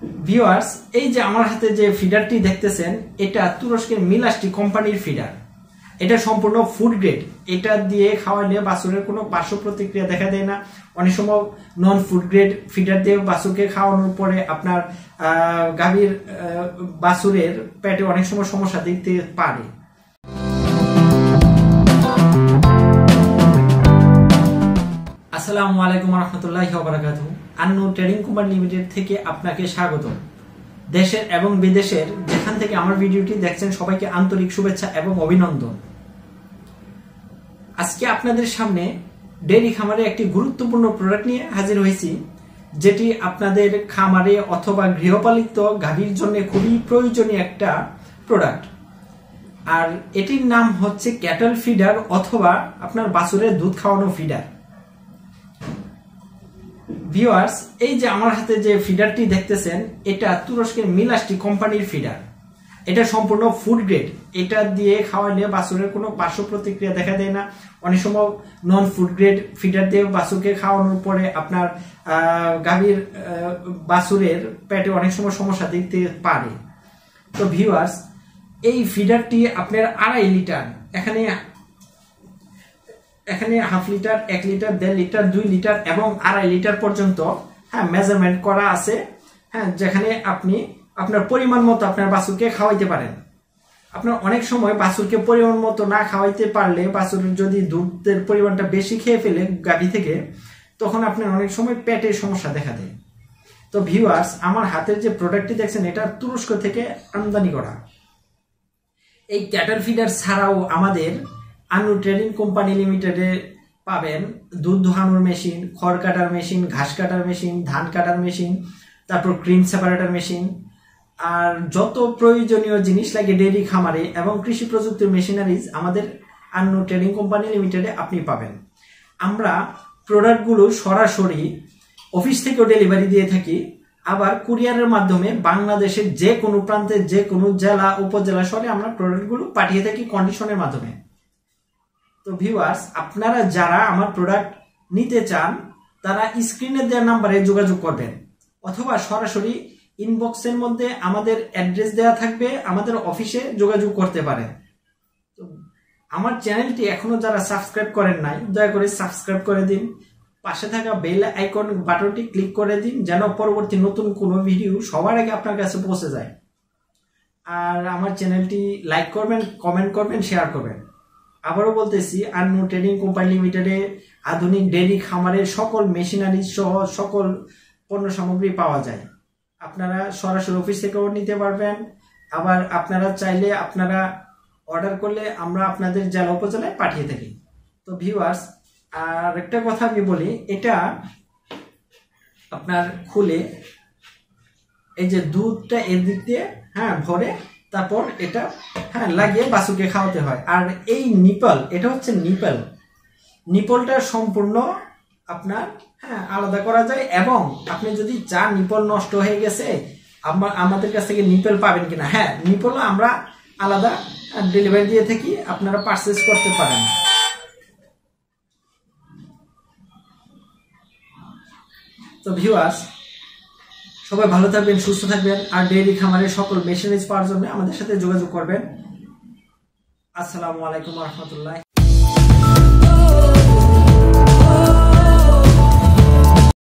Viewers, এই যে আমার হাতে যে ফিডারটি দেখতেছেন, এটা তুরস্কের মিলাস্টি কোম্পানির ফিডার। এটা সম্পূর্ণ ফুড গ্রেড। এটা দিয়ে খাওয়ালে বাছুরের কোনো পার্শ্ব প্রতিক্রিয়া দেখা দেয় না। অনেক সময় নন ফুড গ্রেড ফিডার দিয়ে বাছুরকে খাওয়ানোর পরে আপনার গাভীর বাছুরের পেটে অনেক সময় সমস্যা দেখতে পারে। আসসালামু আলাইকুম রহমতুল্লাহি ওয়া বারাকাতুহু। আন্নুর ট্রেডিং কোম্পানি লিমিটেড থেকে আপনাকে স্বাগত। দেশের এবং বিদেশের যেখান থেকে আমার ভিডিওটি দেখছেন সবাইকে আন্তরিক শুভেচ্ছা এবং অভিনন্দন। আজকে আপনাদের সামনে ডেইরি খামারে একটি গুরুত্বপূর্ণ প্রোডাক্ট নিয়ে হাজির হয়েছি, যেটি আপনাদের খামারে অথবা গৃহপালিত গাভীর জন্য খুবই প্রয়োজনীয় একটা প্রোডাক্ট। আর এটির নাম হচ্ছে ক্যাটল ফিডার অথবা আপনার বাছুরের দুধ খাওয়ানো ফিডার। ভিউয়ার্স, এই যে আমার হাতে যে ফিডারটি দেখতেছেন, এটা তুরস্কের মিলাস্টি কোম্পানির ফিডার। এটা সম্পূর্ণ ফুড গ্রেড। এটা দিয়ে খাওয়ালে বাছুরের কোনো পার্শ্ব প্রতিক্রিয়া দেখা দেয় না। অনেক সময় নন ফুড গ্রেড ফিডার দিয়ে বাছুরকে খাওয়ানোর পরে আপনার গাভীর বাছুরের পেটে অনেক সময় সমস্যা দেখতে পারে। তো ভিউয়ার্স, এই ফিডারটি আপনার 2.5 লিটার, এখানে half litre, 1 litre, 1.5 litre, 2 litre এবং 2.5 লিটার পর্যন্ত মেজারমেন্ট করা আছে। যেখানে আপনি আপনার পরিমাণ মতো আপনার বাছুরকে খাওয়াইতে পারেন। আপনার অনেক সময় বাছুরকে পরিমাণ মতো না খাওয়াইতে পারলে, বাছুর যদি দুধের পরিমাণটা বেশি খেয়ে ফেলে গাভী থেকে, তখন আপনার অনেক সময় পেটের সমস্যা দেখা দেয়। তো ভিউয়ার্স, আমার হাতের যে প্রোডাক্টটি দেখছেন, এটা তুরস্ক থেকে আমদানি করা। এই ক্যাটল ফিডার ছাড়াও আমাদের আন্নু ট্রেডিং কোম্পানি লিমিটেডে পাবেন দুধ দোহানোর মেশিন, খড় কাটার মেশিন, ঘাস কাটার মেশিন, ধান কাটার মেশিন, তারপর ক্রিম সেপারেটর মেশিন, আর যত প্রয়োজনীয় জিনিস লাগে ডেইরি খামারে এবং কৃষি প্রযুক্তির মেশিনারিজ আমাদের আন্নু ট্রেডিং কোম্পানি লিমিটেডে আপনি পাবেন। আমরা প্রোডাক্টগুলো সরাসরি অফিস থেকেও ডেলিভারি দিয়ে থাকি, আবার কুরিয়ারের মাধ্যমে বাংলাদেশের যে কোনো প্রান্তে, যে কোনো জেলা উপজেলা শহরে আমরা প্রোডাক্টগুলো পাঠিয়ে থাকি কন্ডিশনের মাধ্যমে। তো ভিউয়ার্স, আপনারা যারা আমার প্রোডাক্ট নিতে চান, তারা স্ক্রিনে দেওয়া নাম্বারে যোগাযোগ করবেন অথবা সরাসরি ইনবক্সের মধ্যে আমাদের অ্যাড্রেস দেওয়া থাকবে, আমাদের অফিসে যোগাযোগ করতে পারেন। তো আমার চ্যানেলটি এখনো যারা সাবস্ক্রাইব করেন নাই, দয়া করে সাবস্ক্রাইব করে দিন। পাশে থাকা বেল আইকন বাটনটি ক্লিক করে দিন, যেন পরবর্তী নতুন কোনো ভিডিও সবার আগে আপনার কাছে পৌঁছে যায়। আর আমার চ্যানেলটি লাইক করবেন, কমেন্ট করবেন, শেয়ার করবেন। আবারও বলতেছি, আন্নু ট্রেডিং কোম্পানি লিমিটেডে আধুনিক ডেইরি খামারের সকল মেশিনারি সহ সকল পণ্য সামগ্রী পাওয়া যায়। আপনারা সরাসরি অফিস থেকেও নিতে পারবেন। আবার আপনারা চাইলে আপনারা অর্ডার করলে আমরা আপনাদের জেলা উপজেলায় পাঠিয়ে থাকি। তো ভিউয়ার্স, আর একটা কথা আমি বলি, এটা আপনার খুলে এই যে দুধটা এদিক দিয়ে ভরে তারপর এটা লাগিয়ে বাছুরকে খাওয়াতে হয়। আর এই নিপল, এটা হচ্ছে নিপলটা সম্পূর্ণ আপনার আলাদা করা যায়, এবং আপনি যদি চান নিপল নষ্ট হয়ে গেছে আমাদের কাছ থেকে নিপল পাবেন কিনা, নিপলও আমরা আলাদা ডেলিভারি দিয়ে থাকি, আপনারা পারচেজ করতে পারেন। তো ভিউয়ার্স, সবাই ভালো থাকবেন, সুস্থ থাকবেন, আর ডেইরি খামারের সকল মেশিনারিজ পাওয়ার জন্য আমাদের সাথে যোগাযোগ করবেন। আসসালামু আলাইকুম রহমতুল্লাহ।